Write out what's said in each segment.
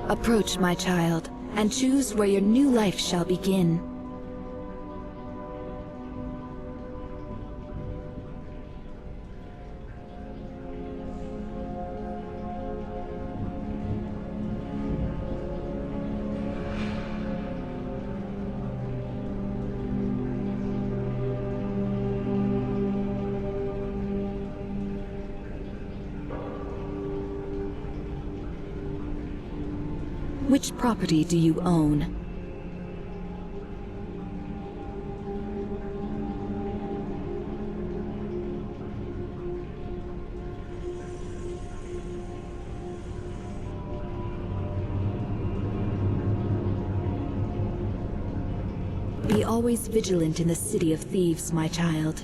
Approach, my child, and choose where your new life shall begin. Which property do you own? Be always vigilant in the city of thieves, my child.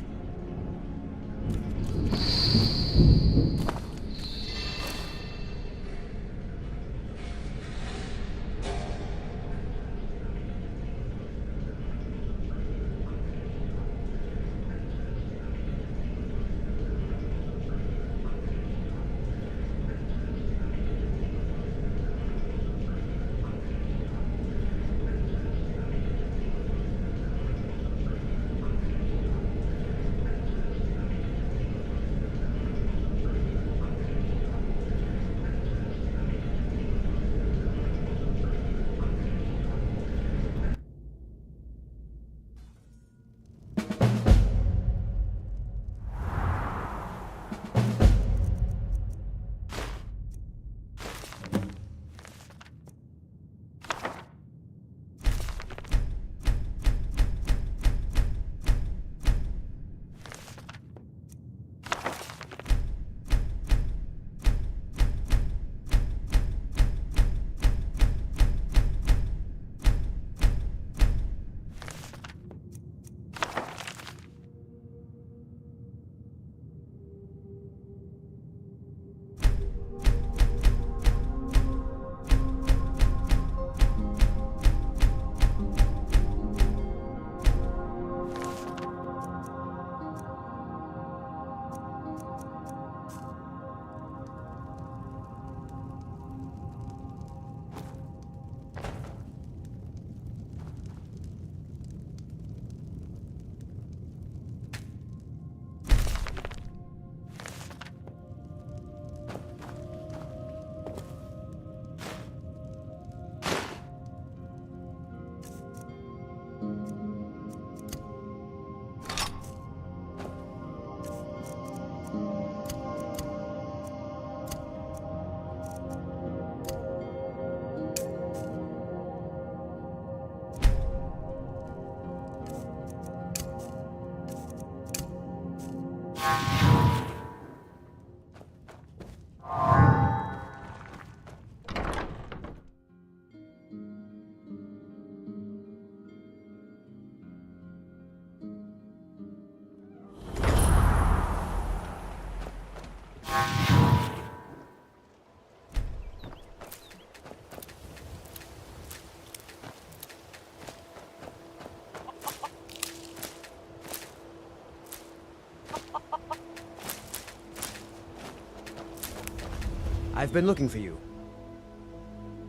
I've been looking for you.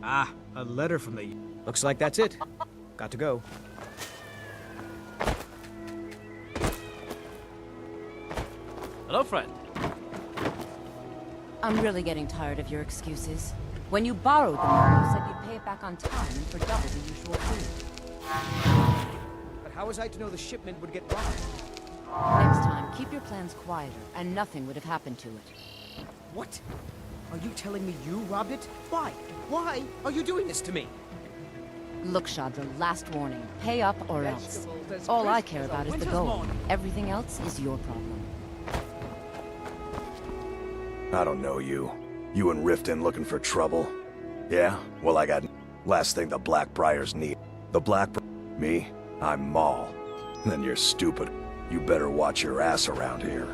Ah, a letter from the... Looks like that's it. Got to go. Hello, friend. I'm really getting tired of your excuses. When you borrowed the money, you said you'd pay it back on time and for double the usual fee. But how was I to know the shipment would get robbed? Next time, keep your plans quieter, and nothing would have happened to it. What? Are you telling me you robbed it? Why? Why are you doing this to me? Look, Chandra, last warning. Pay up or else. All I care about is the gold. Everything else is your problem. I don't know you. You and Riften looking for trouble? Yeah? Well, I got last thing the Blackbriars need. The Me? I'm Maul. Then you're stupid. You better watch your ass around here.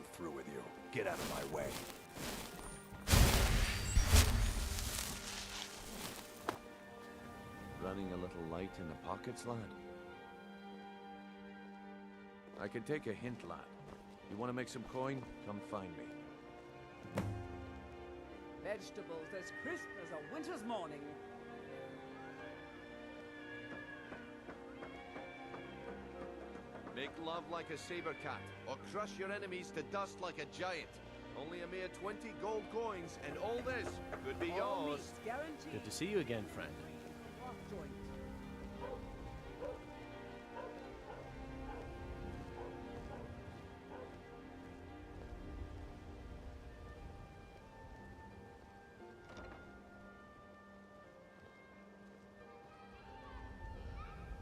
I'm through with you. Get out of my way. Running a little light in the pockets, lad? I can take a hint, lad. You want to make some coin? Come find me. Vegetables as crisp as a winter's morning. Make love like a saber cat, or crush your enemies to dust like a giant. Only a mere 20 gold coins, and all this could be All yours. meats guaranteed. Good to see you again, friend. Rock joint.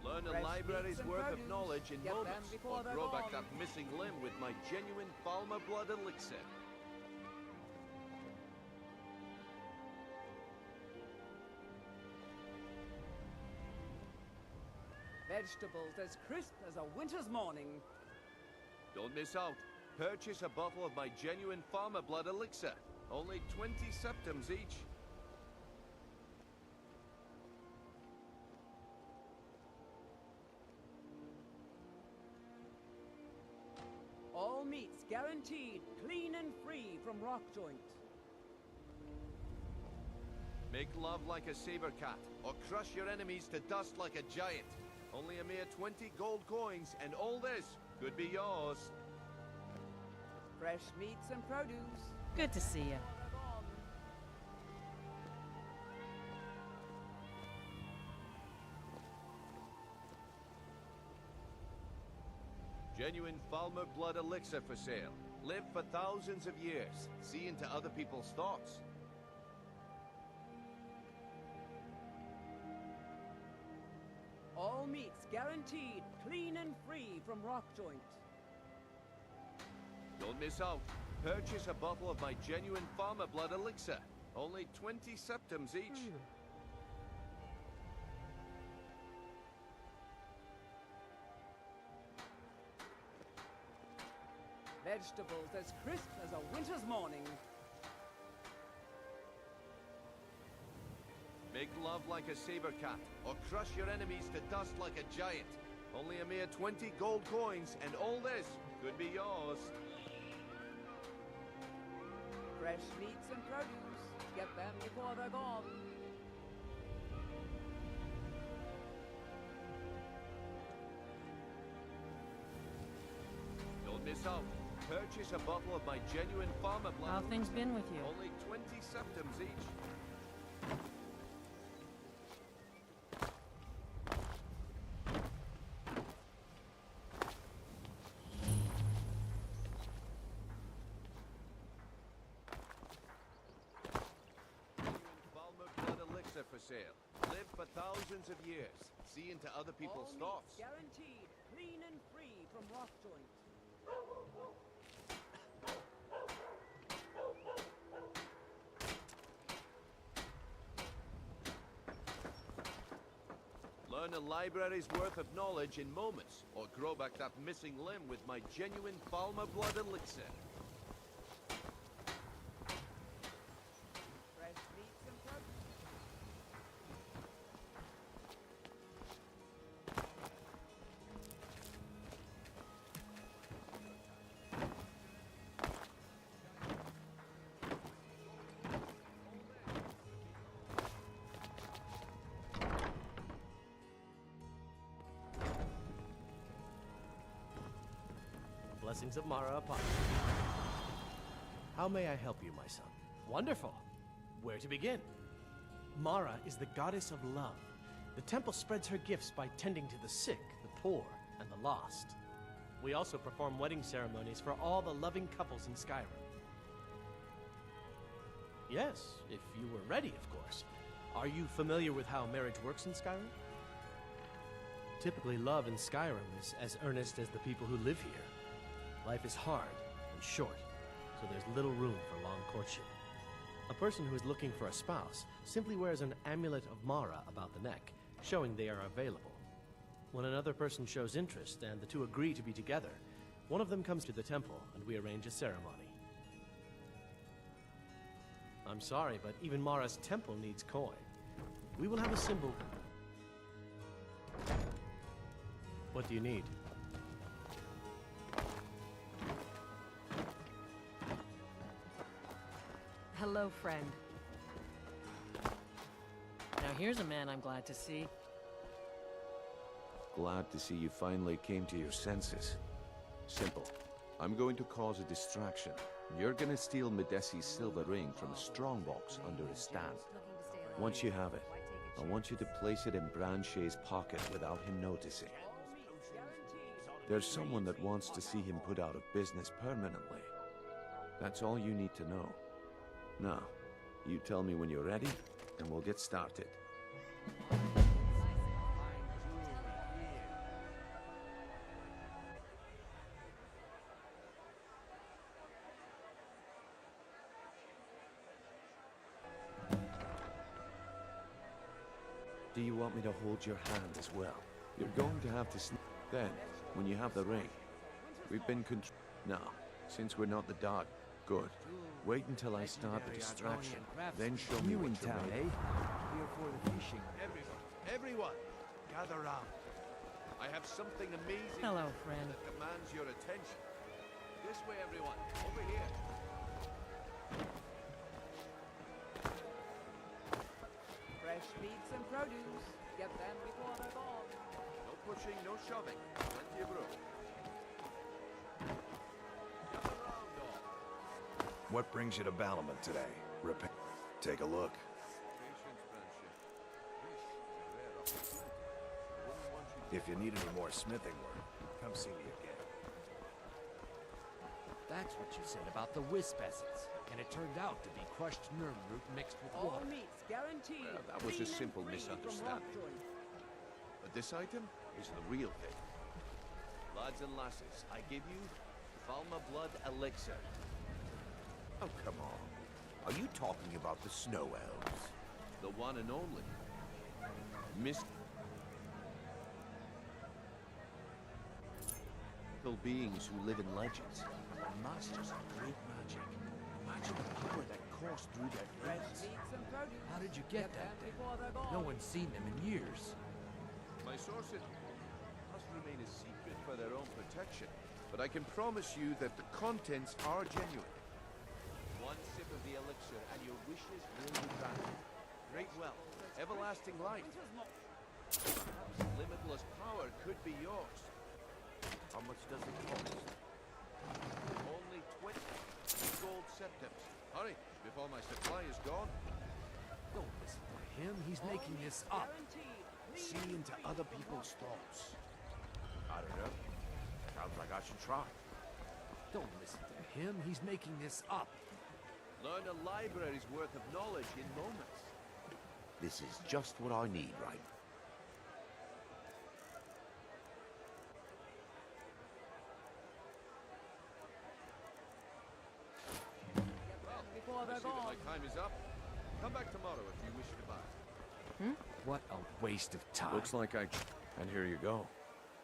Learn a Fresh library's meats and worth of produce. knowledge in Get them moments, before or they're grow back gone. that missing limb with my genuine Falmer blood elixir. Vegetables as crisp as a winter's morning. Don't miss out. Purchase a bottle of my genuine Farmer blood elixir. Only 20 septims each. All meats guaranteed, clean and free from rock joint. Make love like a saber cat, or crush your enemies to dust like a giant. Only a mere 20 gold coins, and all this could be yours. Fresh meats and produce. Good to see you. Genuine Falmer blood elixir for sale. Live for thousands of years. See into other people's thoughts. All meats guaranteed, clean and free from rock joint. Don't miss out. Purchase a bottle of my genuine Farmer blood elixir. Only 20 septims each. Vegetables as crisp as a winter's morning. Make love like a saber cat, or crush your enemies to dust like a giant. Only a mere 20 gold coins, and all this could be yours. Fresh meats and produce. Get them before they're gone. Don't miss out. Purchase a bottle of my genuine Farmer blood. How things been with you? Only 20 septims each. Falmer blood elixir for sale. Live for thousands of years. See into other people's All thoughts. meats guaranteed, clean and free from rock joint. Learn a library's worth of knowledge in moments, or grow back that missing limb with my genuine Falmer blood elixir. Fresh meats and produce. Blessings of Mara upon you. How may I help you, my son? Wonderful. Where to begin? Mara is the goddess of love. The temple spreads her gifts by tending to the sick, the poor, and the lost. We also perform wedding ceremonies for all the loving couples in Skyrim. Yes, if you were ready, of course. Are you familiar with how marriage works in Skyrim? Typically, love in Skyrim is as earnest as the people who live here. Life is hard and short, so there's little room for long courtship. A person who is looking for a spouse simply wears an amulet of Mara about the neck, showing they are available. When another person shows interest and the two agree to be together, One of them comes to the temple, and we arrange a ceremony. I'm sorry, but even Mara's temple needs coin. We will have a symbol. What do you need? Hello, friend. Now here's a man I'm glad to see. Glad to see you finally came to your senses. Simple. I'm going to cause a distraction. You're gonna steal Medesi's silver ring from a strongbox under his stand. Once you have it, I want you to place it in Branche's pocket without him noticing. There's someone that wants to see him put out of business permanently. That's all you need to know. Now, you tell me when you're ready, and we'll get started. Do you want me to hold your hand as well? You're going to have to then, when you have the ring. We've been now, since we're not the dog. Good. Wait until I start the distraction. Then show me what you're made of. Here for the fishing. Everyone, gather round. I have something amazing Hello, friend. that demands your attention. This way, everyone. Over here. Fresh meats and produce. Get them before they're gone. No pushing, no shoving. Plenty of room. Gather round, all. What brings you to Balamant today? Take a look. Patience, Branche. This is a rare opportunity. I wouldn't want you to... If you need any more smithing work, come see me again. That's what you said about the wisp essence. And it turned out to be crushed nerve root mixed with All water. meats guaranteed. Well, that was a clean and simple free from misunderstanding. rock But this item is the real thing. Lads and lasses, I give you Valma Blood Elixir. Oh, come on. Are you talking about the snow elves? The one and only. Mystical beings who live in legends. Masters of great magic. Imagine the power that coursed through their Fresh veins. meats and produce. How did you get them that thing? before they're gone. No one's seen them in years. My sources must remain a secret for their own protection, but I can promise you that the contents are genuine. One sip of the elixir and your wishes will be granted. Great wealth, everlasting life. Limitless power could be yours. How much does it cost? Only 20 gold septims. Hurry, before my supply is gone. Don't listen to him. He's making this up. See into other people's thoughts. I don't know. Sounds like I should try. Don't listen to him. He's making this up. Learn a library's worth of knowledge in moments. This is just what I need, right? Before I they're see that gone. my time is up. Come back tomorrow if you wish to buy. What a waste of time. Looks like And here you go.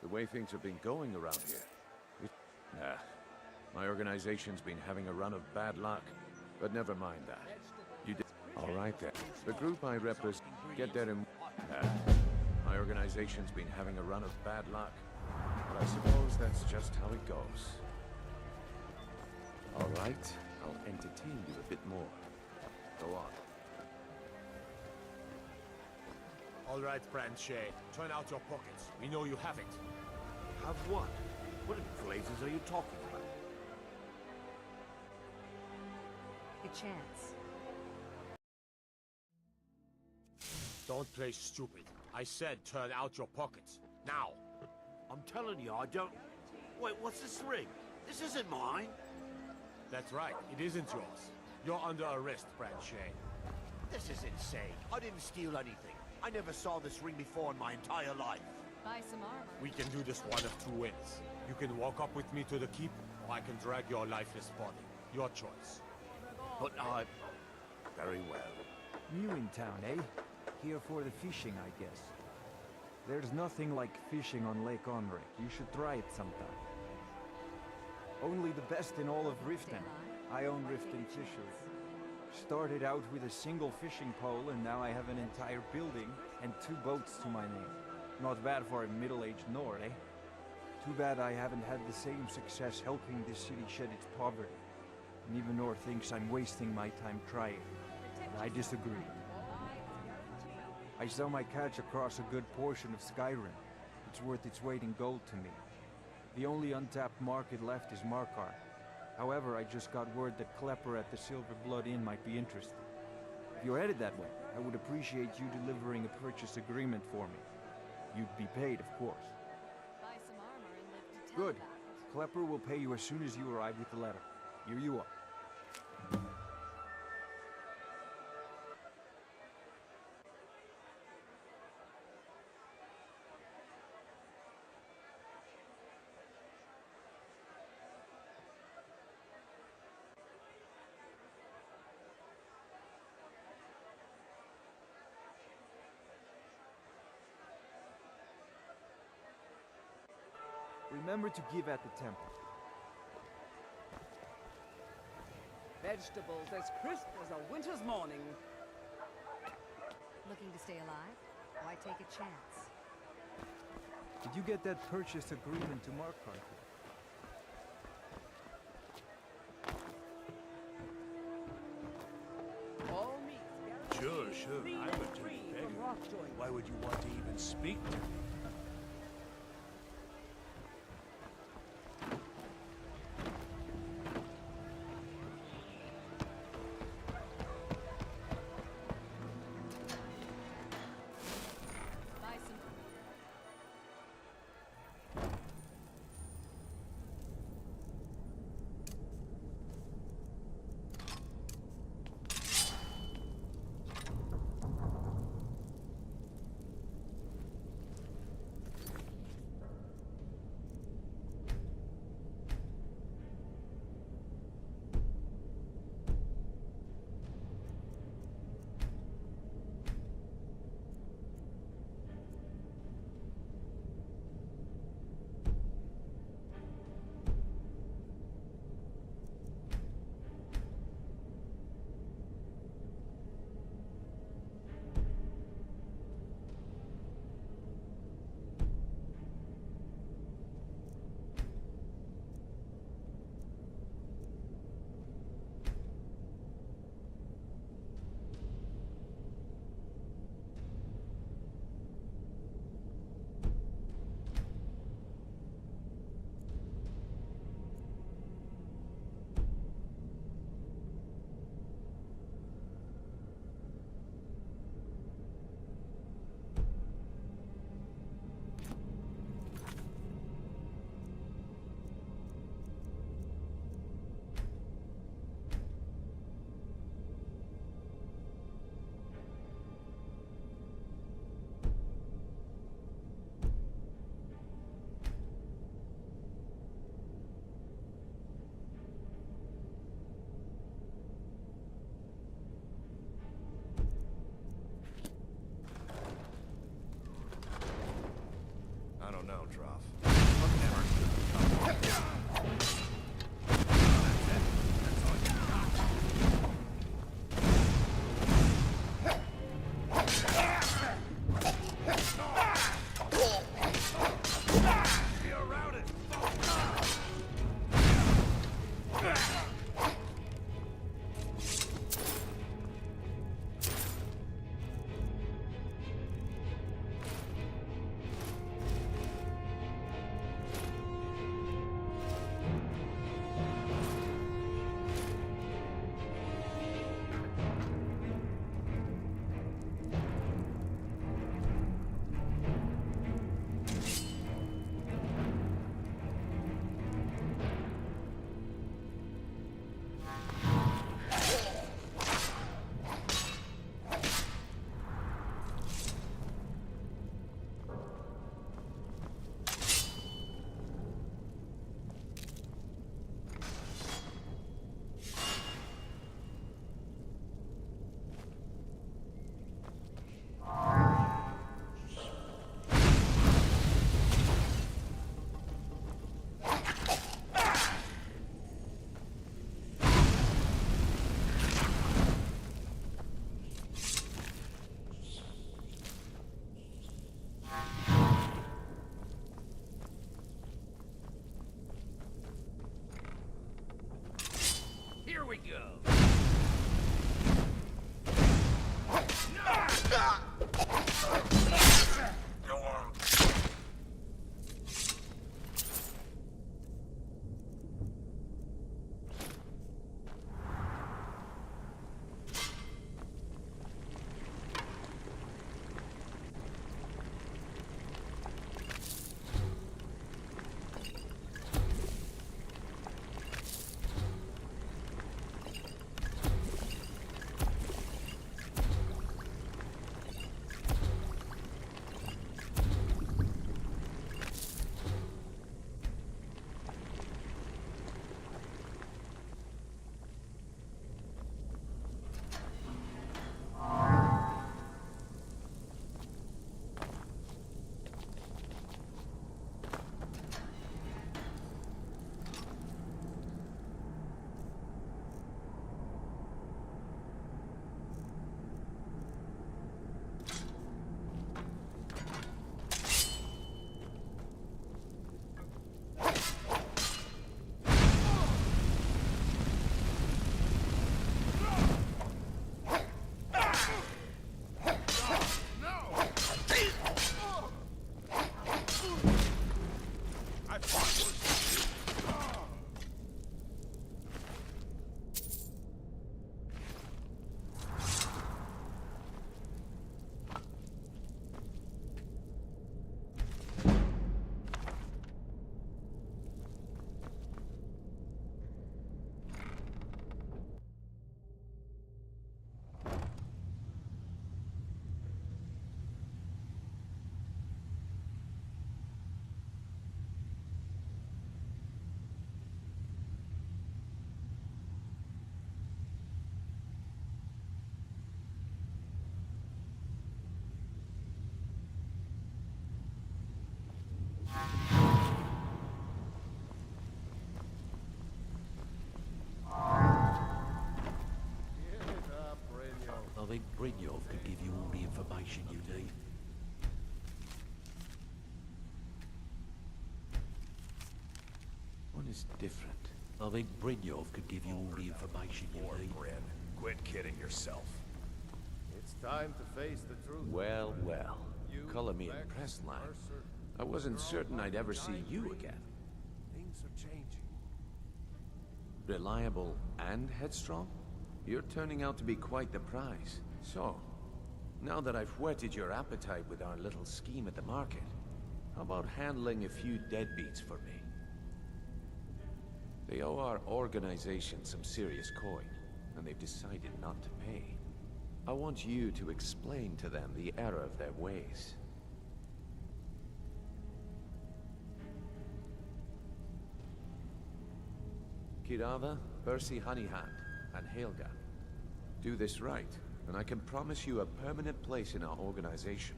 The way things have been going around here. My organization's been having a run of bad luck. But never mind that. You did... All right then. The group I represent... Get there in... My organization's been having a run of bad luck. But I suppose that's just how it goes. All right. I'll entertain you a bit more. Go on. All right, Branche. Turn out your pockets. We know you have it. Have what? What in blazes are you talking about? A chance. Don't play stupid. I said turn out your pockets. Now. I'm telling you, I don't... Wait, what's this ring? This isn't mine. That's right. It isn't yours. You're under arrest, Branche. This is insane. I didn't steal anything. I never saw this ring before in my entire life. Buy some armor. We can do this one of two ways. You can walk up with me to the keep, or I can drag your lifeless body. Your choice. But I... Very well. New in town, eh? Here for the fishing, I guess. There's nothing like fishing on Lake Onric. You should try it sometime. Only the best in all of Riften. I own Riften Fisheries. Started out with a single fishing pole, and now I have an entire building and 2 boats to my name. Not bad for a middle-aged Nord, eh? Too bad I haven't had the same success helping this city shed its poverty. And even Nord thinks I'm wasting my time trying. But I disagree. I sell my catch across a good portion of Skyrim. It's worth its weight in gold to me. The only untapped market left is Markarth. However, I just got word that Klepper at the Silver Blood Inn might be interested. If you're headed that way, I would appreciate you delivering a purchase agreement for me. You'd be paid, of course. Buy some armor and live to tell Good. about it. Klepper will pay you as soon as you arrive with the letter. Here you are. Remember to give at the temple. Vegetables as crisp as a winter's morning. Looking to stay alive? Why take a chance? Did you get that purchase agreement to Markarth? All meats Sure, guaranteed sure. clean I'm and a free dirty from beggar. rock joints. Why would you want to even speak to me? Buy some. Here we go. I think Brynjolf could give you all the information you need. One is different. I think Brynjolf could give you all the information you need. Quit kidding yourself. It's time to face the truth. Well, well. Color me impressed, lad. I wasn't certain I'd ever see you again. Things are changing. Reliable and headstrong? You're turning out to be quite the prize. So, now that I've whetted your appetite with our little scheme at the market, how about handling a few deadbeats for me? They owe our organization some serious coin, and they've decided not to pay. I want you to explain to them the error of their ways. Kirava, Percy Honeyhand, and Helga. Do this right, and I can promise you a permanent place in our organization.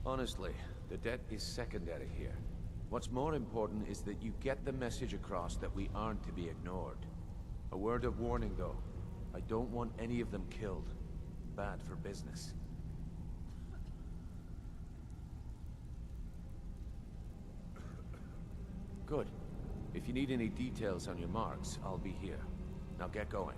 Honestly, the debt is secondary here. What's more important is that you get the message across that we aren't to be ignored. A word of warning, though. I don't want any of them killed. Bad for business. Good. If you need any details on your marks, I'll be here. Now get going.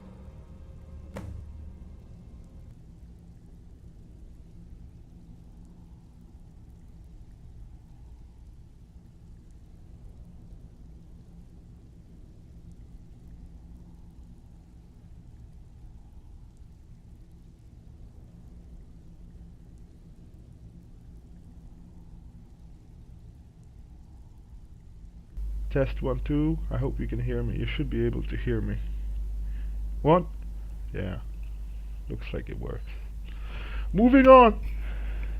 Test 1, 2. I hope you can hear me. You should be able to hear me. 1? Yeah. Looks like it works. Moving on!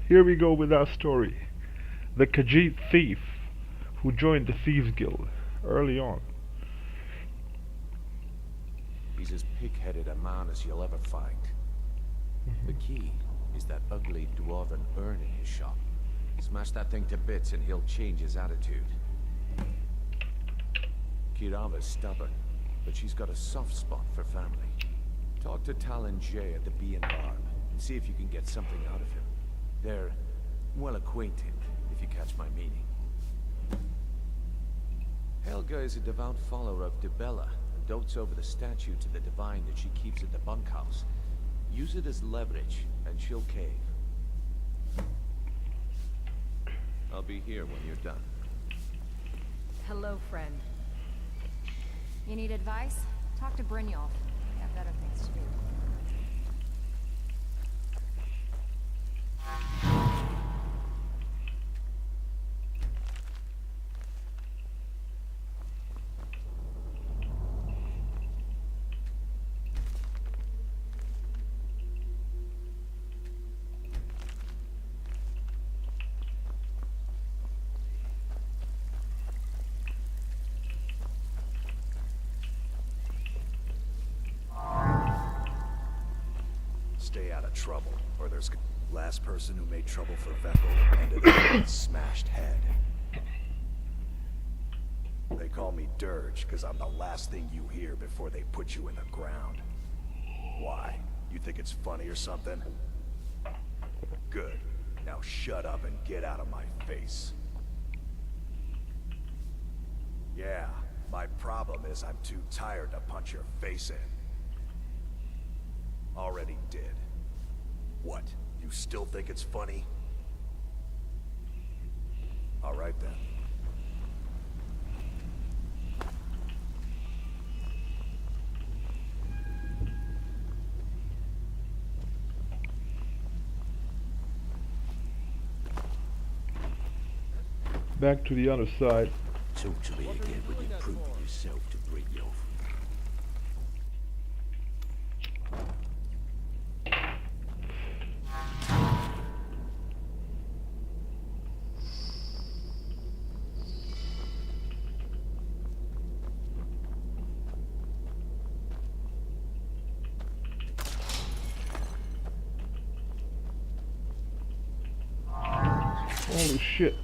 Here we go with our story. The Khajiit thief who joined the Thieves Guild early on. He's as pig-headed a man as you'll ever find. The key is that ugly dwarven urn in his shop. Smash that thing to bits and he'll change his attitude. Kirava's stubborn, but she's got a soft spot for family. Talk to Talon Jay at the Bee and Barb and see if you can get something out of him. They're well acquainted, if you catch my meaning. Helga is a devout follower of Dibella and dotes over the statue to the divine that she keeps at the bunkhouse. Use it as leverage, and she'll cave. I'll be here when you're done. Hello, friend. You need advice? Talk to Brynjolf. We have better things to do. Stay out of trouble, or there's... Last person who made trouble for Vekkel ended up with a smashed head. They call me Dirge, because I'm the last thing you hear before they put you in the ground. Why? You think it's funny or something? Good. Now shut up and get out of my face. Yeah, my problem is I'm too tired to punch your face in. Already did. What? You still think it's funny? All right then. Back to the other side. Talk to me again when you've proven yourself to Brynjolf. Holy shit.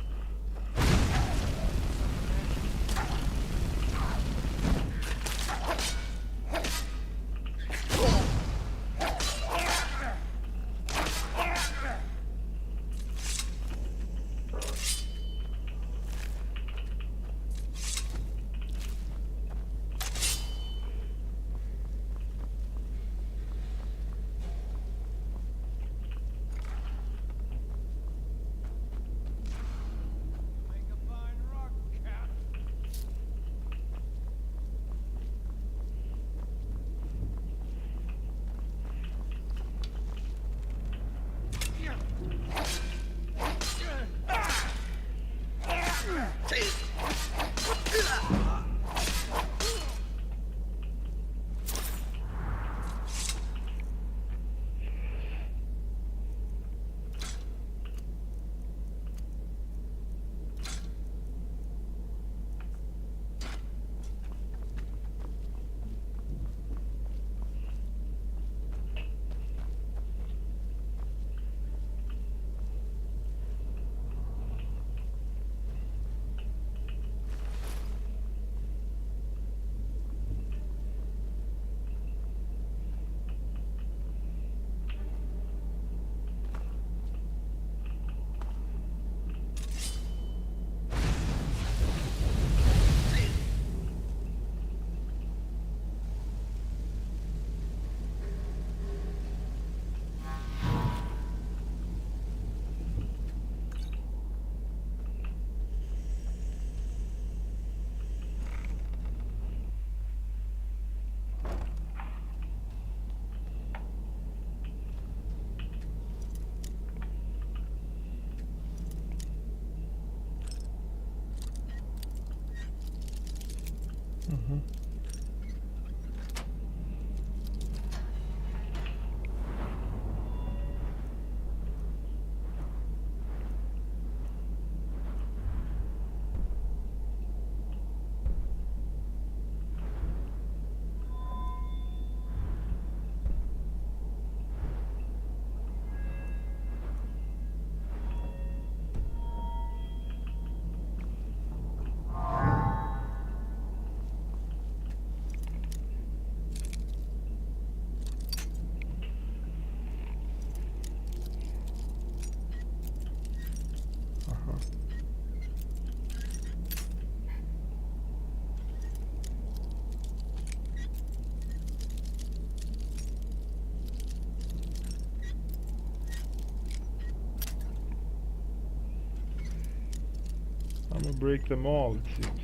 Wanna break them all, it seems.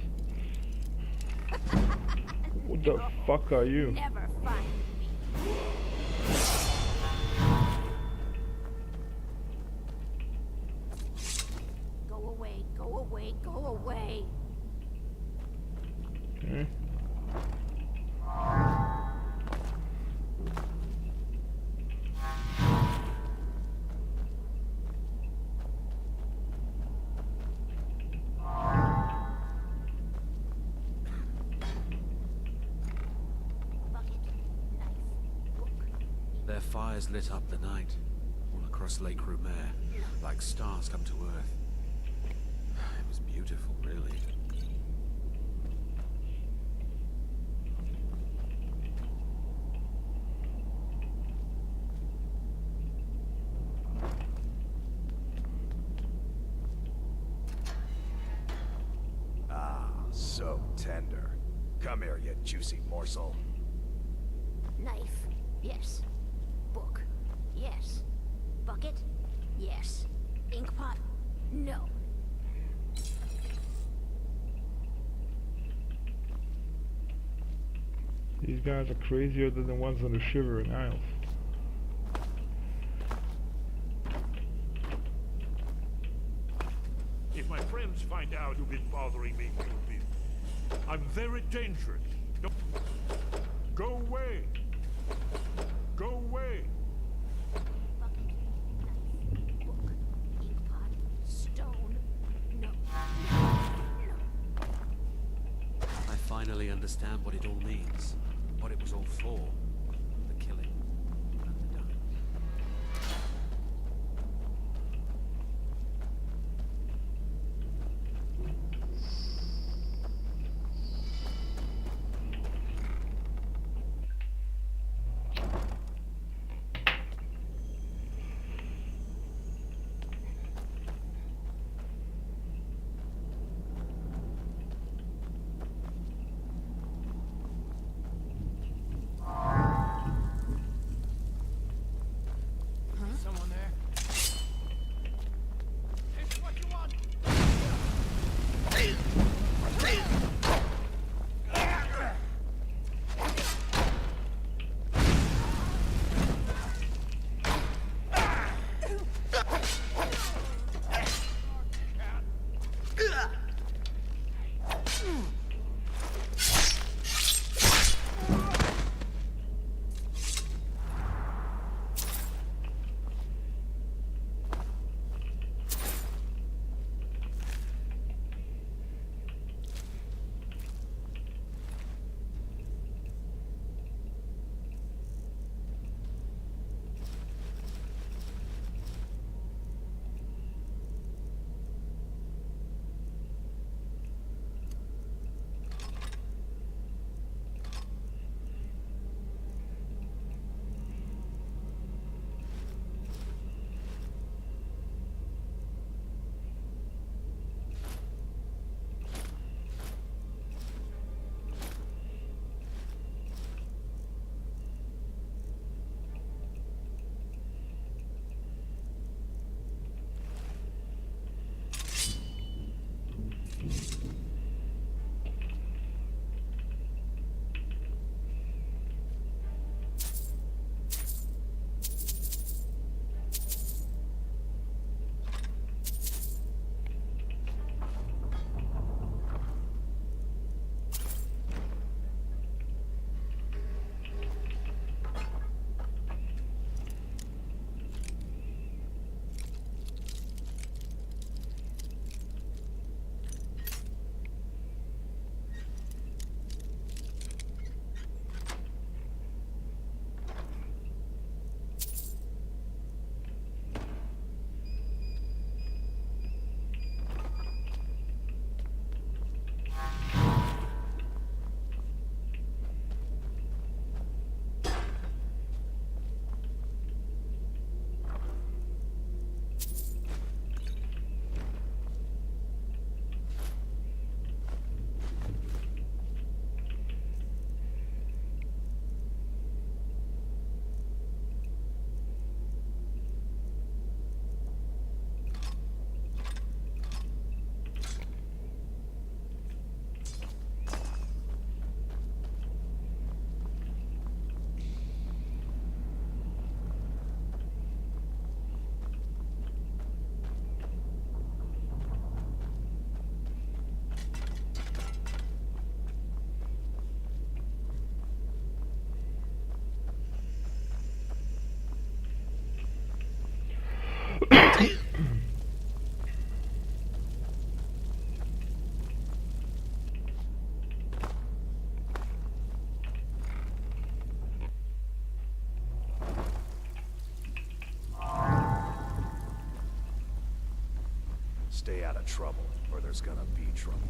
What the fuck are you? Never find me. Go away, go away, go away. Okay. Their fires lit up the night, all across Lake Rumer, like stars come to Earth. It was beautiful, really. Ah, so tender. Come here, you juicy morsel. Knife, yes. Book, yes. Bucket, yes. Inkpot, no. These guys are crazier than the ones on the Shivering Isles. If my friends find out you've been bothering me for a bit, I'm very dangerous. Don't... Go away! Go away! Bucket, knife, book, inkpot, stone, no. I finally understand what it all means, what it was all for. The killing and the dying. Stay out of trouble, or there's gonna be trouble.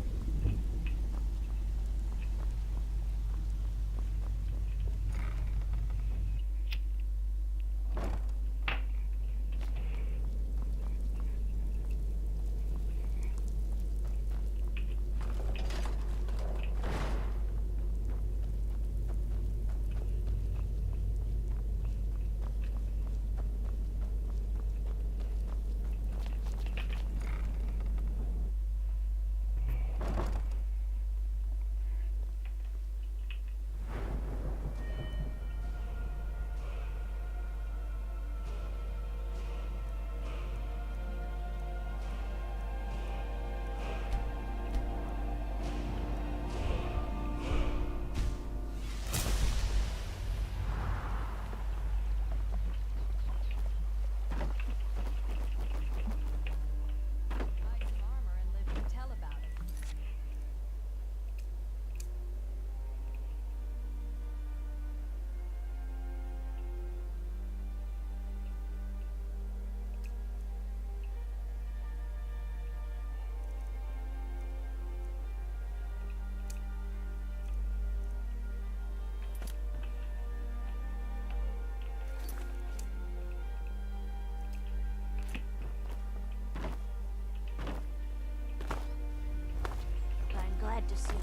I'm glad to see you.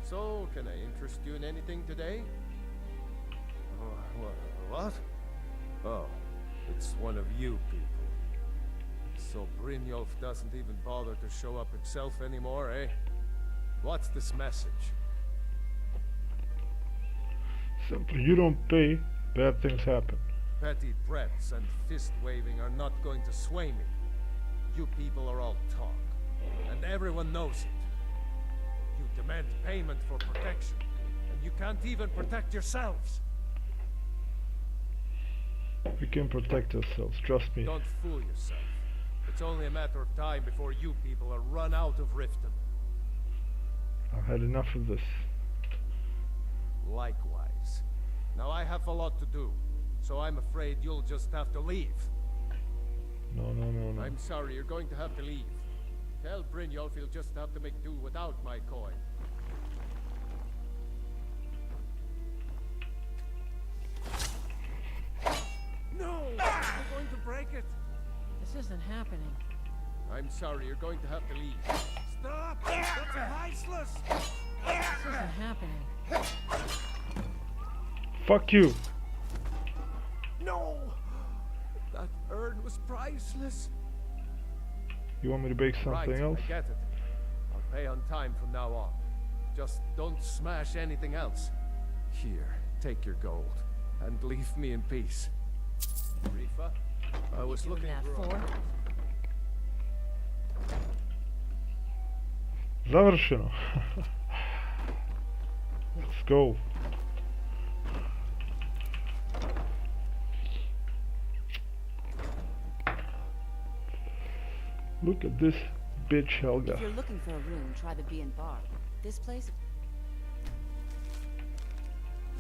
So, can I interest you in anything today? What? Oh, it's one of you people. So Brynjolf doesn't even bother to show up himself anymore, eh? What's this message? Simply, you don't pay, bad things happen. Petty threats and fist-waving are not going to sway me. You people are all talk, and everyone knows it. You demand payment for protection, and you can't even protect yourselves. We can protect ourselves, trust me. Don't fool yourself. It's only a matter of time before you people are run out of Riften. I've had enough of this. Likewise. Now I have a lot to do, so I'm afraid you'll just have to leave. No. I'm sorry, you're going to have to leave. Tell Brynjolf he'll just have to make do without my coin. No! I'm going to break it! This isn't happening. I'm sorry, you're going to have to leave. Stop! That's priceless! This isn't happening. Fuck you! No! That urn was priceless. You want me to bake something Right, else? I get it. I'll pay on time from now on. Just don't smash anything else. Here, take your gold, and leave me in peace. Rifa, I was looking for... Završeno. Let's go. Look at this bitch, Helga. If you're looking for a room, try the B and Bar. This place...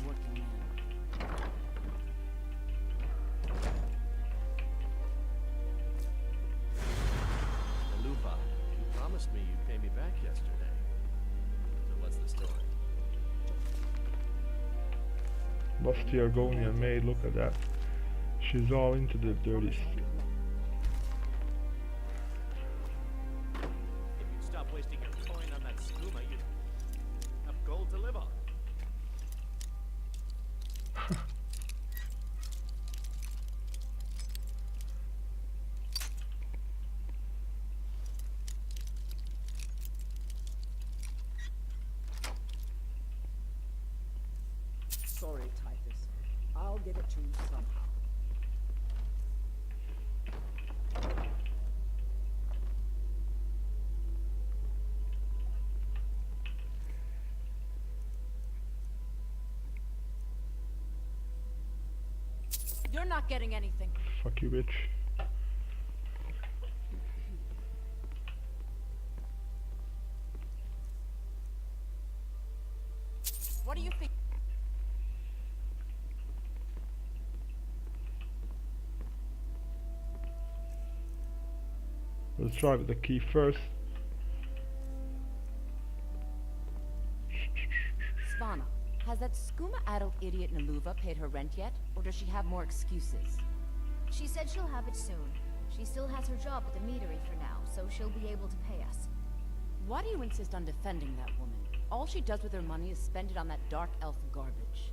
Working man. Lupa, you promised me you'd pay me back yesterday. So what's the story? Lusty Argonian maid, look at that. She's all into the dirty stuff. If you'd stop wasting your coin on that skooma, you'd have gold to live on. Sorry, Titus. I'll get it to you somehow. You're not getting anything. Fuck you, bitch. Let's try with the key first. Svana, has that skooma-addled idiot Naluva paid her rent yet? Or does she have more excuses? She said she'll have it soon. She still has her job at the meadery for now, so she'll be able to pay us. Why do you insist on defending that woman? All she does with her money is spend it on that dark elf garbage.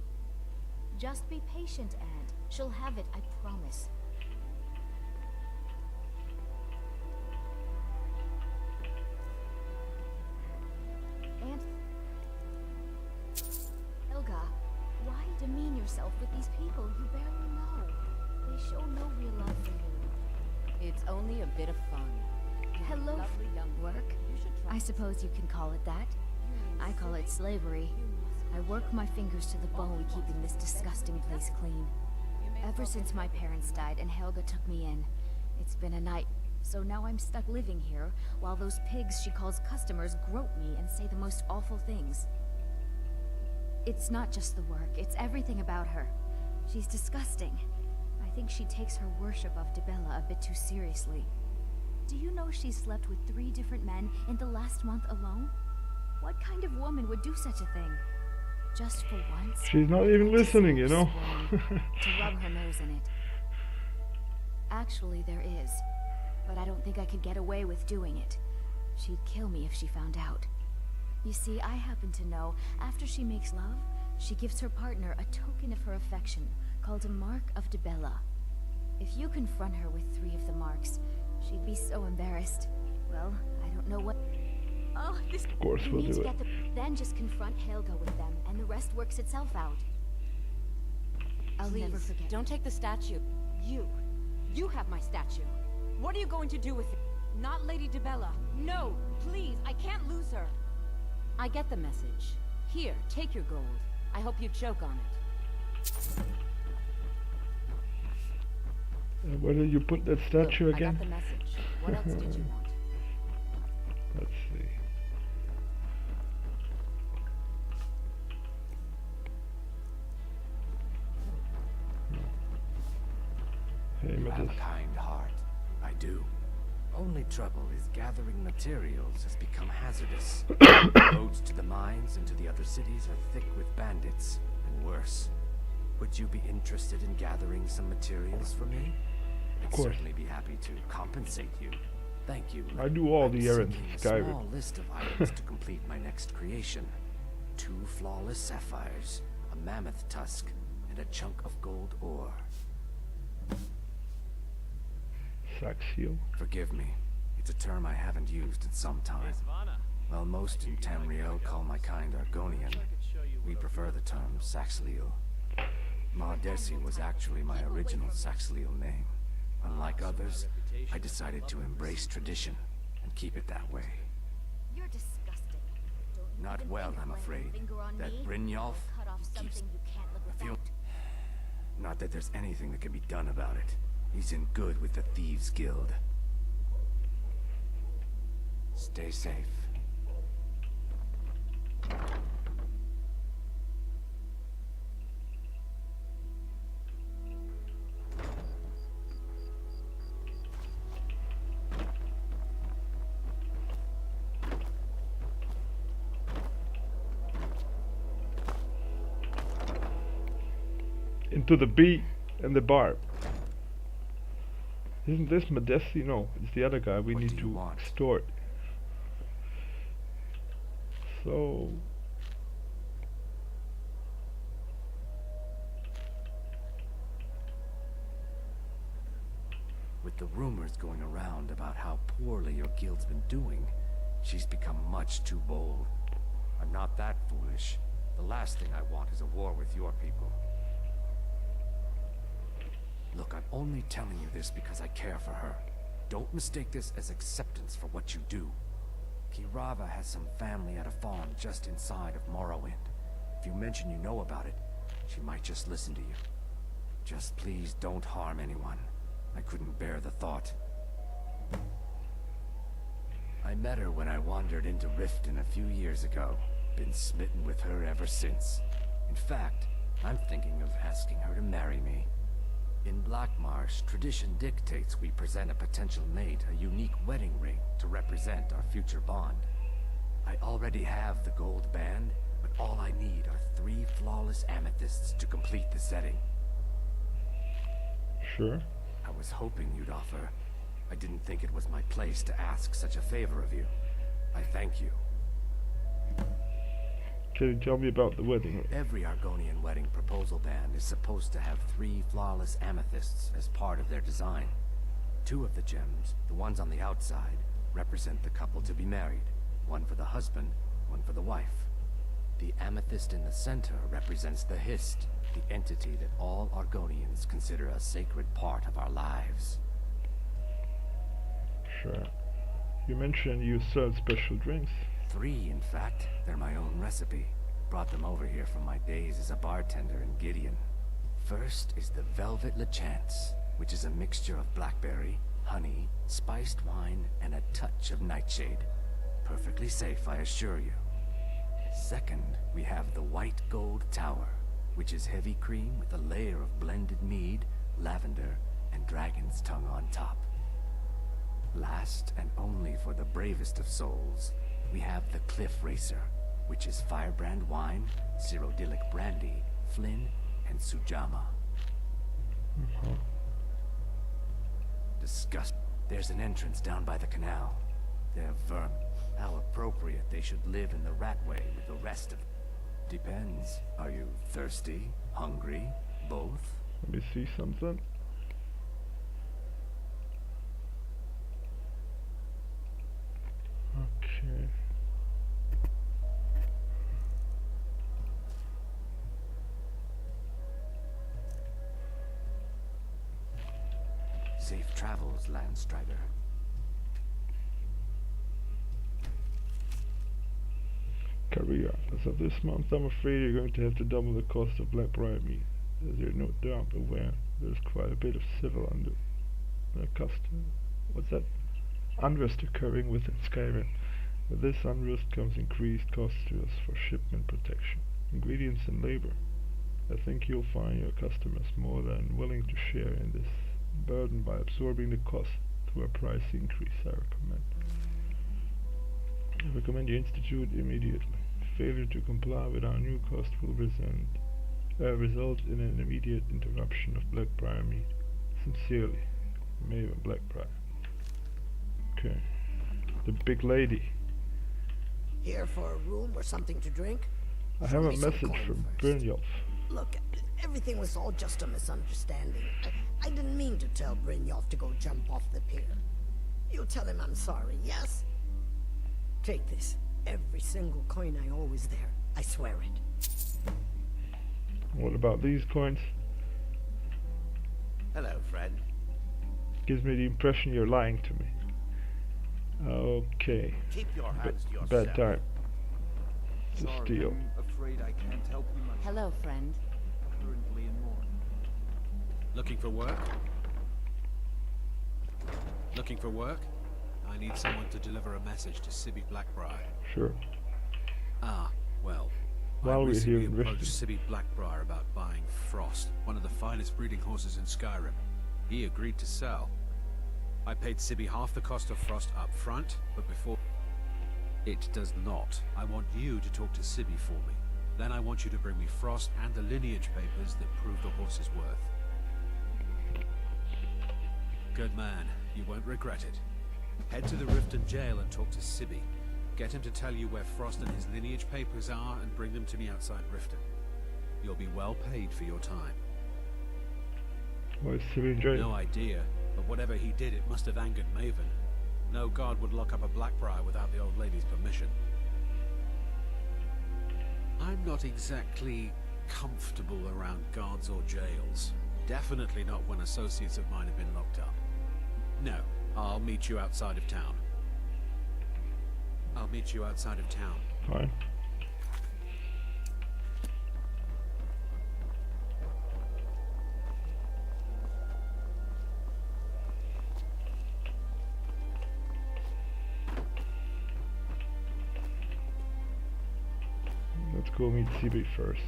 Just be patient, Aunt. She'll have it, I promise. Aunt... Helga, why demean yourself with these people you barely know? They show no real love for you. It's only a bit of fun. Hello, Lovely young work? I suppose you can call it that. I call it slavery. I work my fingers to the bone keeping this disgusting place clean. Ever since my parents died and Helga took me in, it's been a night. So now I'm stuck living here, while those pigs she calls customers grope me and say the most awful things. It's not just the work, it's everything about her. She's disgusting. I think she takes her worship of Dibella a bit too seriously. Do you know she's slept with 3 different men in the last month alone? What kind of woman would do such a thing? Just for once? She's not even listening, you know. To rub her nose in it. Actually, there is. But I don't think I could get away with doing it. She'd kill me if she found out. You see, I happen to know, after she makes love, she gives her partner a token of her affection, called a Mark of Dibella. If you confront her with 3 of the marks, she'd be so embarrassed. Well, I don't know what... Oh, this... Of course we'll do it. Then just confront Helga with them, and the rest works itself out. I'll never forget. Don't take the statue. You have my statue. What are you going to do with it? Not Lady Dibella. No, please, I can't lose her. I get the message. Here, take your gold. I hope you choke on it. Where did you put that statue Look, again? I got the message. What else did you want? Let's see. Hey, You have a Mattis. kind heart. I do. Only trouble is gathering materials has become hazardous. Roads to the mines and to the other cities are thick with bandits, and worse. Would you be interested in gathering some materials for me? I'd course. certainly be happy to compensate you. Thank you. I do all the errands seeking in a Skyrim. small list of items to complete my next creation. 2 flawless sapphires, a mammoth tusk, and a chunk of gold ore. Saxiel. Forgive me. It's a term I haven't used in some time. While most in Tamriel call my kind Argonian, we prefer the term Saxliel. Mardesi was actually my original Saxliel name. Unlike others, I decided to embrace tradition and keep it that way. You're disgusting. Don't Not even well, think of I'm laying a afraid. finger on That me. Brynjolf Cut off keeps... something you can't live I feel... without. Not that there's anything that can be done about it. He's in good with the Thieves Guild. Stay safe. Into the bee and the barb. Isn't this Madesi? No, it's the other guy we need to extort. So... With the rumors going around about how poorly your guild's been doing, she's become much too bold. I'm not that foolish. The last thing I want is a war with your people. Look, I'm only telling you this because I care for her. Don't mistake this as acceptance for what you do. Kirava has some family at a farm just inside of Morrowind. If you mention you know about it, she might just listen to you. Just please don't harm anyone. I couldn't bear the thought. I met her when I wandered into Riften a few years ago. Been smitten with her ever since. In fact, I'm thinking of asking her to marry me. In Blackmarsh, tradition dictates we present a potential mate a unique wedding ring to represent our future bond. I already have the gold band, but all I need are 3 flawless amethysts to complete the setting. Sure. I was hoping you'd offer. I didn't think it was my place to ask such a favor of you. I thank you. Can you tell me about the wedding ring? Every Argonian wedding proposal band is supposed to have 3 flawless amethysts as part of their design. 2 of the gems, the ones on the outside, represent the couple to be married. 1 for the husband, 1 for the wife. The amethyst in the center represents the Hist, the entity that all Argonians consider a sacred part of our lives. Sure. You mentioned you serve special drinks. 3, in fact. They're my own recipe. Brought them over here from my days as a bartender in Gideon. First is the Velvet Lechance, which is a mixture of blackberry, honey, spiced wine, and a touch of nightshade. Perfectly safe, I assure you. Second, we have the White Gold Tower, which is heavy cream with a layer of blended mead, lavender, and dragon's tongue on top. Last, and only for the bravest of souls, we have the Cliff Racer, which is firebrand wine, Cyrodiilic brandy, Flynn, and Sujama. Disgust. There's an entrance down by the canal. They're vermin. How appropriate they should live in the Ratway with the rest of... Depends. Are you thirsty? Hungry? Both? Let me see something. Okay. Safe travels, Landstrider. Career. As of this month, I'm afraid you're going to have to double the cost of Blackbriar meat. As you're no doubt aware, there's quite a bit of civil what's that? Unrest occurring within Skyrim. With this unrest comes increased costs to us for shipment protection, ingredients and labor. I think you'll find your customers more than willing to share in this burden by absorbing the cost through a price increase, I recommend you institute immediately. Failure to comply with our new cost will result in an immediate interruption of Blackbriar meat. Sincerely, Maven Blackbriar. Okay. The big lady. Here for a room or something to drink? I have a message from Brynjolf. Look, everything was all just a misunderstanding. I didn't mean to tell Brynjolf to go jump off the pier. You'll tell him I'm sorry, yes? Take this. Every single coin I owe is there. I swear it. What about these coins? Hello, friend. Gives me the impression you're lying to me. Okay. Keep your hands to yourself. Bad time. To Sorry, steal. I'm afraid I can't help you much. Hello, friend. Currently in mourning. Looking for work? Looking for work? I need someone to deliver a message to Sibby Blackbriar. Sure. Ah, well. While I we're here recently in approached Riften. Sibby Blackbriar about buying Frost, one of the finest breeding horses in Skyrim. He agreed to sell. I paid Sibby half the cost of Frost up front, but before... It does not. I want you to talk to Sibby for me. Then I want you to bring me Frost and the lineage papers that prove the horse's worth. Good man. You won't regret it. Head to the Riften jail and talk to Sibby. Get him to tell you where Frost and his lineage papers are and bring them to me outside Riften. You'll be well paid for your time. Why is Sibby in jail? No idea, but whatever he did, it must have angered Maven. No guard would lock up a Blackbriar without the old lady's permission. I'm not exactly comfortable around guards or jails. Definitely not when associates of mine have been locked up. No, I'll meet you outside of town. I'll meet you outside of town. Fine. Let's go meet Sibby first.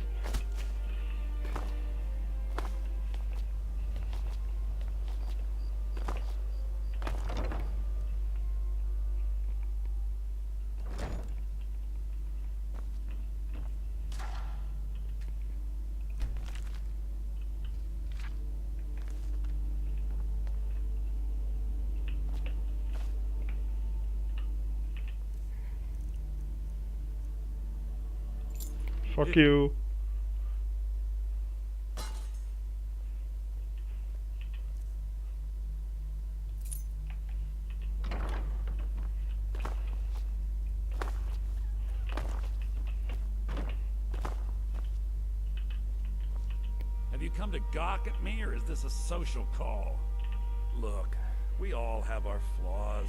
Fuck you. Have you come to gawk at me, or is this a social call? Look, we all have our flaws.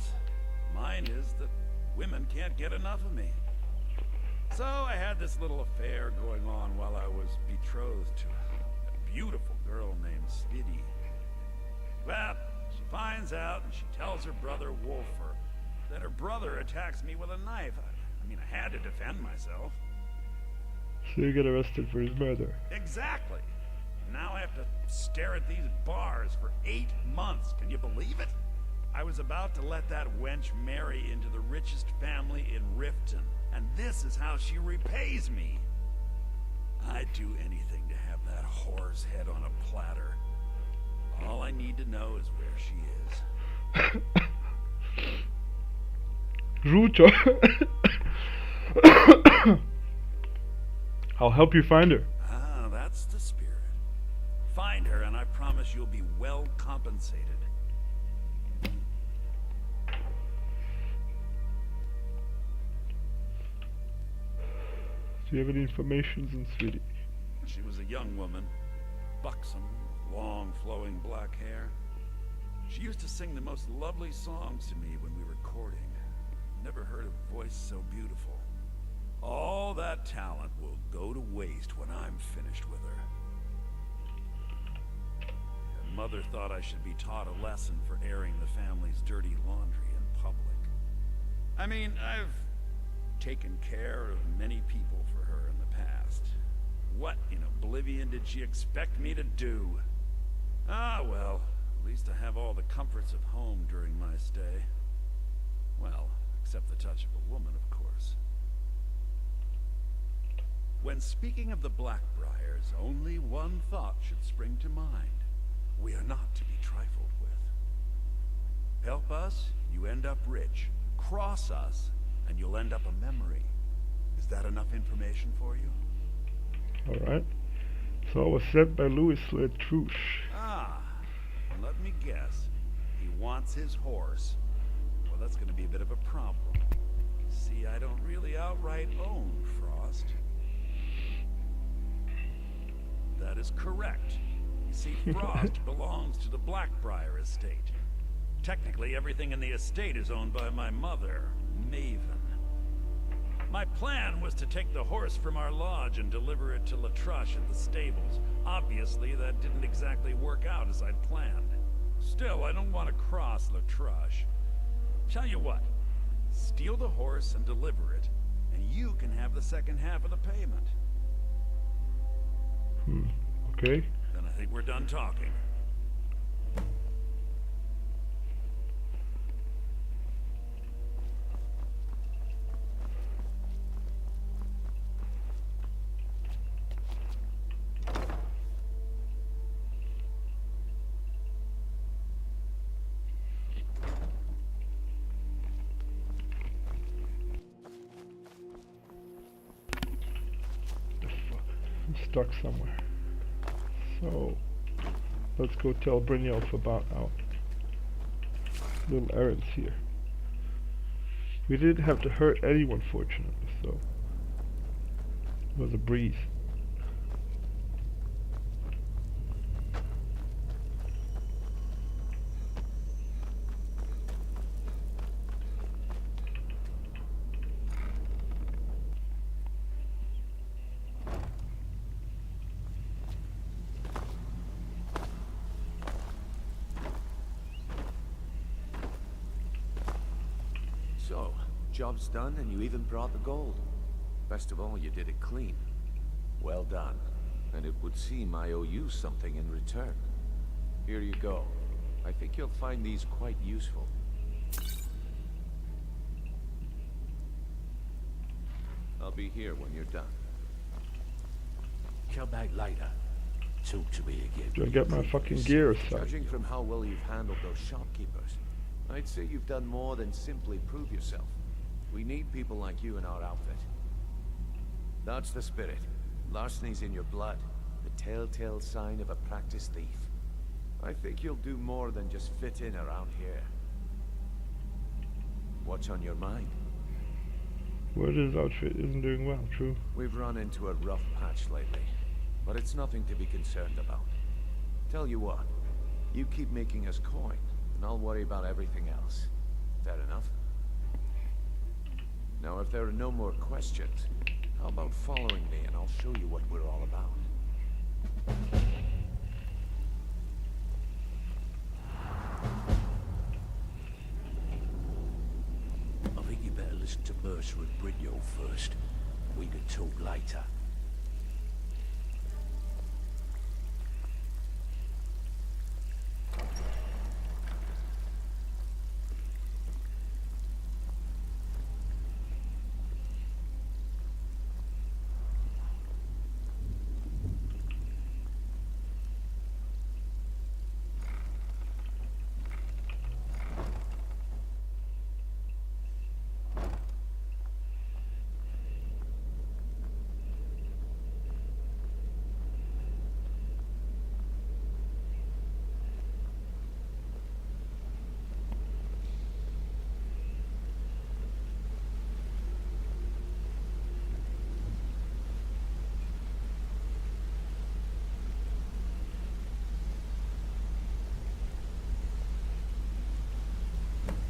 Mine is that women can't get enough of me. So I had this little affair going on while I was betrothed to a beautiful girl named Svidi. Well, she finds out and she tells her brother Wolfer that her brother attacks me with a knife. I mean, I had to defend myself. So you get arrested for his murder. Exactly. Now I have to stare at these bars for 8 months. Can you believe it? I was about to let that wench marry into the richest family in Riften, and this is how she repays me. I'd do anything to have that whore's head on a platter. All I need to know is where she is. Ruto. I'll help you find her. Ah, that's the spirit. Find her, and I promise you'll be well compensated. Do you have any information on Svidi? She was a young woman, buxom, long flowing black hair. She used to sing the most lovely songs to me when we were courting. Never heard a voice so beautiful. All that talent will go to waste when I'm finished with her. Her mother thought I should be taught a lesson for airing the family's dirty laundry in public. I mean, I've taken care of many people for her in the past. What in oblivion did she expect me to do? Ah, well, at least I have all the comforts of home during my stay. Well, except the touch of a woman, of course. When speaking of the Blackbriars, only one thought should spring to mind. We are not to be trifled with. Help us, you end up rich. Cross us, and you'll end up a memory. Is that enough information for you? Alright. So I was sent by Louis Latrouche. Ah, let me guess. He wants his horse. Well, that's going to be a bit of a problem. See, I don't really outright own Frost. That is correct. You see, Frost belongs to the Blackbriar estate. Technically, everything in the estate is owned by my mother, Maven. My plan was to take the horse from our lodge and deliver it to Latrouche at the stables. Obviously, that didn't exactly work out as I'd planned. Still, I don't want to cross Latrouche. Tell you what, steal the horse and deliver it, and you can have the second half of the payment. Okay. Then I think we're done talking. I'm stuck somewhere. So, let's go tell Brynjolf about our little errands here. We didn't have to hurt anyone, fortunately, so it was a breeze. So, job's done and you even brought the gold. Best of all, you did it clean. Well done. And it would seem I owe you something in return. Here you go. I think you'll find these quite useful. I'll be here when you're done. Come back later. Talk to me again. Do I get my fucking gear aside? Judging from how well you've handled those shopkeepers, I'd say you've done more than simply prove yourself. We need people like you in our outfit. That's the spirit. Larceny's in your blood, the telltale sign of a practiced thief. I think you'll do more than just fit in around here. What's on your mind? Word's outfit isn't doing well, true. We've run into a rough patch lately, but it's nothing to be concerned about. Tell you what, you keep making us coin, and I'll worry about everything else. Fair enough? Now, if there are no more questions, how about following me and I'll show you what we're all about? I think you better listen to Mercer and Brynjolf first. We can talk later.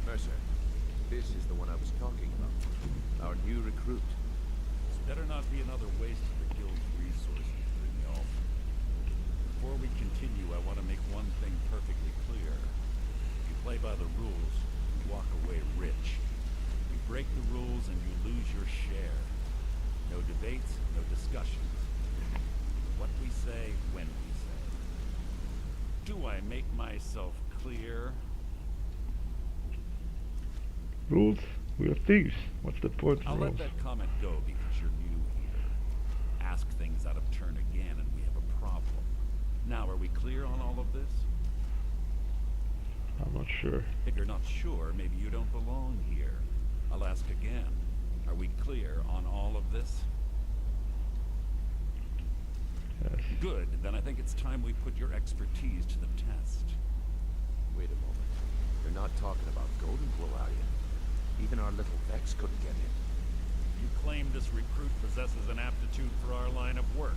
Mercer, this is the one I was talking about. Our new recruit. This better not be another waste of the guild's resources, Brynjolf. Before we continue, I want to make one thing perfectly clear. If you play by the rules, you walk away rich. You break the rules and you lose your share. No debates, no discussions. What we say, when we say. Do I make myself clear? Rules? We are thieves. What's the point of I'll rules? let that comment go because you're new here. Ask things out of turn again and we have a problem. Now, are we clear on all of this? I'm not sure. If you're not sure, maybe you don't belong here. I'll ask again. Are we clear on all of this? Yes. Good. Then I think it's time we put your expertise to the test. Wait a moment. You're not talking about Golden Glow, are you? Even our little Vex couldn't get in. You claim this recruit possesses an aptitude for our line of work.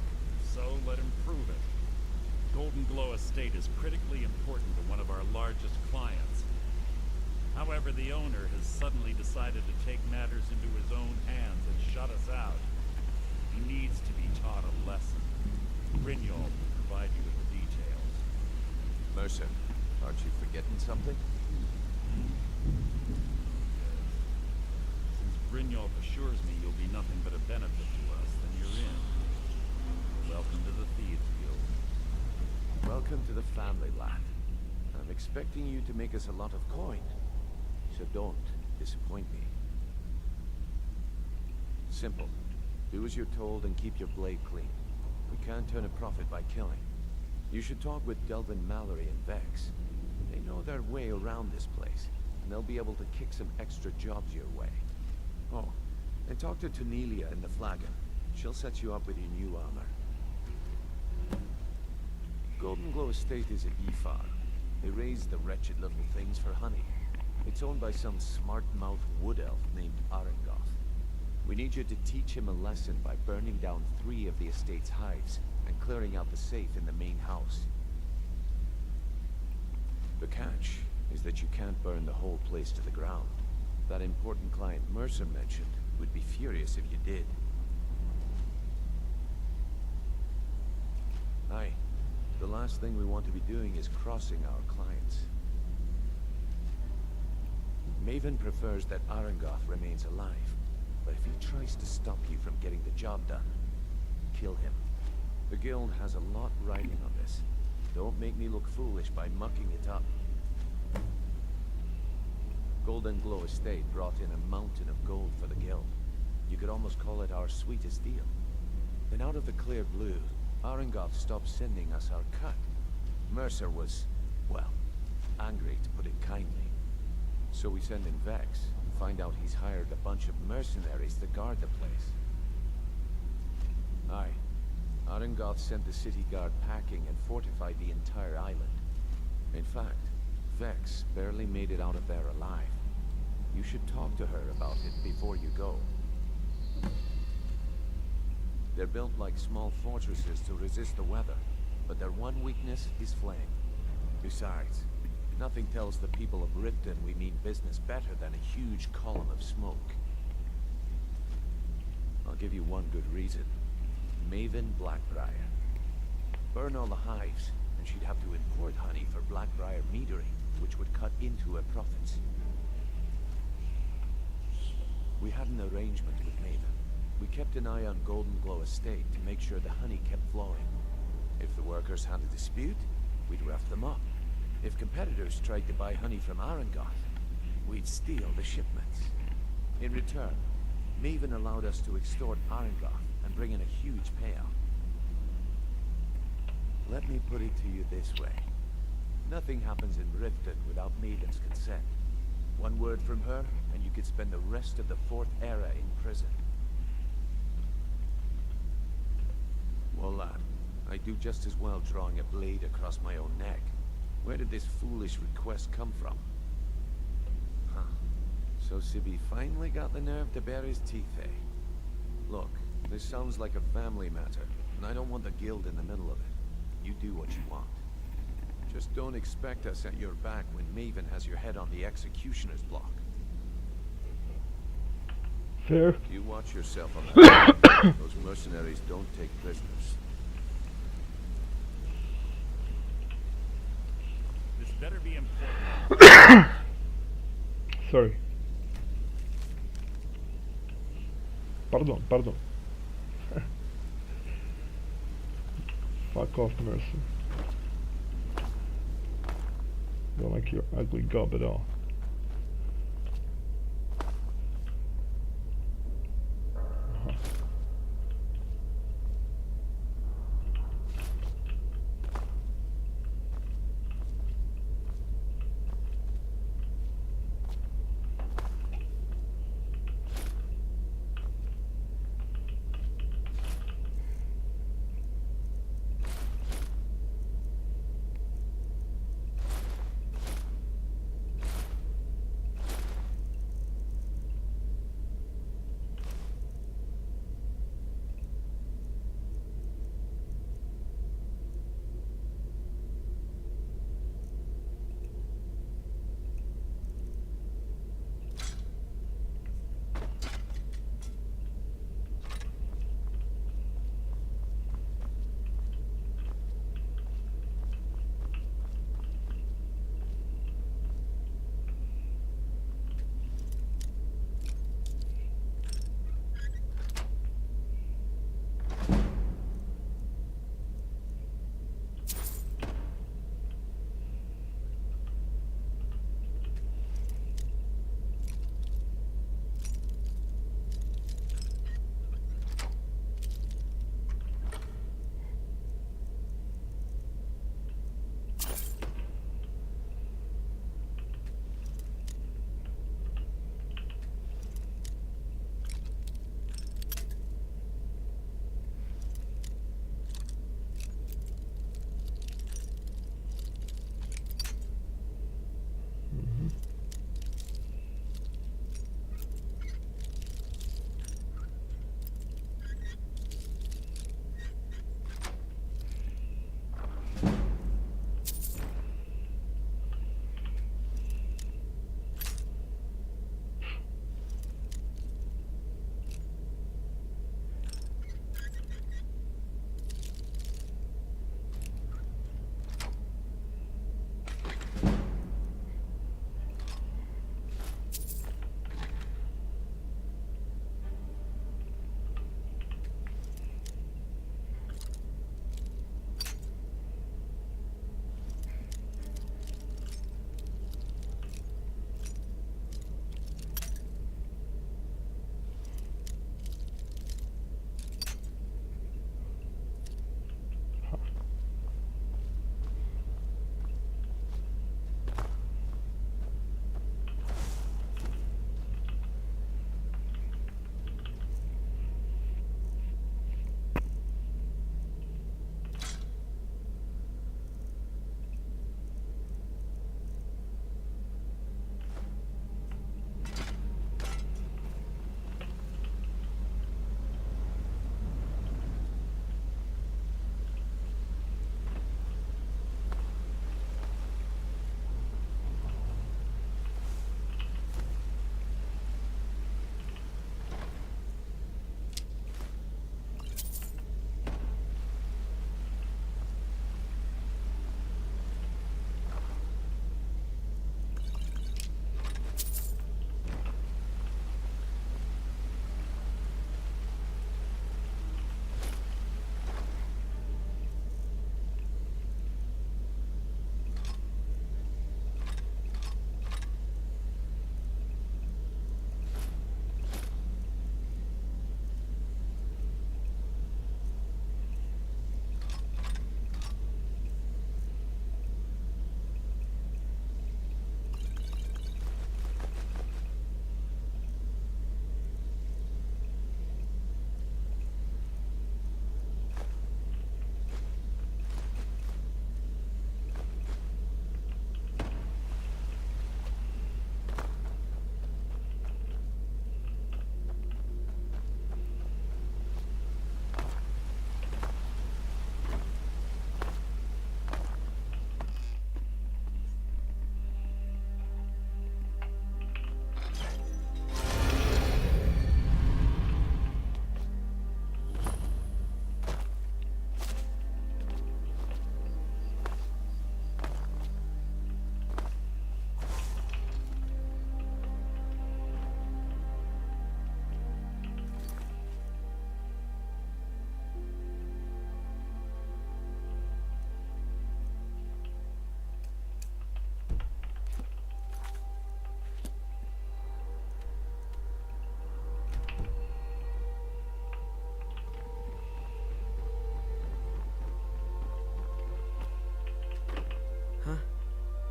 So let him prove it. Golden Glow Estate is critically important to one of our largest clients. However, the owner has suddenly decided to take matters into his own hands and shut us out. He needs to be taught a lesson. Brynjolf will provide you with the details. Mercer, aren't you forgetting something? Since Brynjolf assures me you'll be nothing but a benefit to us, then you're in. Welcome to the Thieves Guild. Welcome to the family, lad. I'm expecting you to make us a lot of coin. So don't disappoint me. Simple. Do as you're told and keep your blade clean. We can't turn a profit by killing. You should talk with Delvin Mallory and Vex. They know their way around this place, and they'll be able to kick some extra jobs your way. Oh, and talk to Tanelia in the Flagon. She'll set you up with your new armor. Golden Glow Estate is at Ifar. They raise the wretched little things for honey. It's owned by some smart-mouthed wood elf named Arengoth. We need you to teach him a lesson by burning down 3 of the estate's hives and clearing out the safe in the main house. The catch is that you can't burn the whole place to the ground. That important client Mercer mentioned would be furious if you did. Aye. The last thing we want to be doing is crossing our clients. Maven prefers that Arengoth remains alive, but if he tries to stop you from getting the job done, kill him. The guild has a lot riding on this. Don't make me look foolish by mucking it up. Golden Glow Estate brought in a mountain of gold for the guild. You could almost call it our sweetest deal. Then out of the clear blue, Arengoth stopped sending us our cut. Mercer was, well, angry to put it kindly. So we send in Vex, find out he's hired a bunch of mercenaries to guard the place. Aye, Arengoth sent the city guard packing and fortified the entire island. In fact, Vex barely made it out of there alive. You should talk to her about it before you go. They're built like small fortresses to resist the weather, but their one weakness is flame. Besides, nothing tells the people of Riften we mean business better than a huge column of smoke. I'll give you one good reason. Maven Blackbriar. Burn all the hives, and she'd have to import honey for Blackbriar metering, which would cut into her profits. We had an arrangement with Maven. We kept an eye on Golden Glow Estate to make sure the honey kept flowing. If the workers had a dispute, we'd rough them up. If competitors tried to buy honey from Arengoth, we'd steal the shipments. In return, Maven allowed us to extort Arengoth and bring in a huge payout. Let me put it to you this way. Nothing happens in Riften without Maven's consent. One word from her, and you could spend the rest of the Fourth Era in prison. Well, lad, I do just as well drawing a blade across my own neck. Where did this foolish request come from? Huh. So Sibby finally got the nerve to bare his teeth, eh? Look, this sounds like a family matter, and I don't want the guild in the middle of it. You do what you want. Just don't expect us at your back when Maven has your head on the executioner's block. Fair. You watch yourself on that. Those mercenaries don't take prisoners. This better be important. Sorry. Pardon. Fuck off, Mercy. Don't like your ugly gob at all.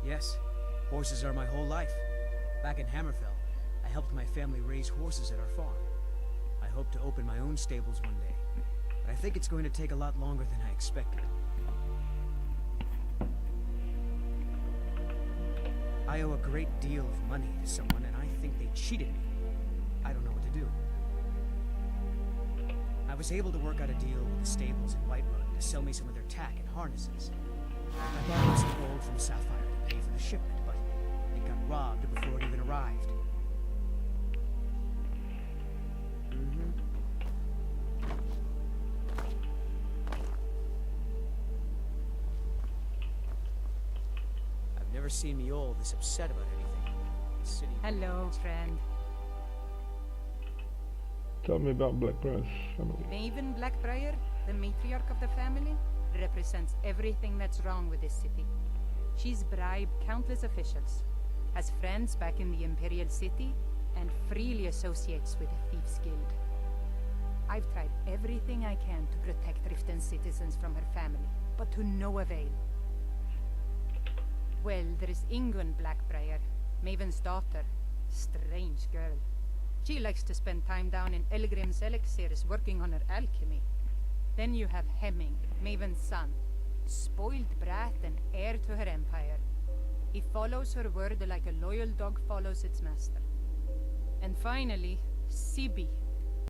Yes. Horses are my whole life. Back in Hammerfell, I helped my family raise horses at our farm. I hope to open my own stables one day, but I think it's going to take a lot longer than I expected. I owe a great deal of money to someone, and I think they cheated me. I don't know what to do. I was able to work out a deal with the stables in Whiterun to sell me some of their tack and harnesses. I borrowed some gold from Sapphire to pay for the shipment, but it got robbed before it even arrived. I've never seen me all this upset about anything. The city. Hello, friend. Tell me about Blackbriar's family. Maven Blackbriar, the matriarch of the family, represents everything that's wrong with this city. She's bribed countless officials, has friends back in the Imperial City, and freely associates with the Thieves' Guild. I've tried everything I can to protect Riften's citizens from her family, but to no avail. Well, there is Ingun Blackbriar, Maven's daughter. Strange girl. She likes to spend time down in Elgrim's elixirs working on her alchemy. Then you have Hemming, Maven's son. Spoiled brat and heir to her empire. He follows her word like a loyal dog follows its master. And finally, Sibi,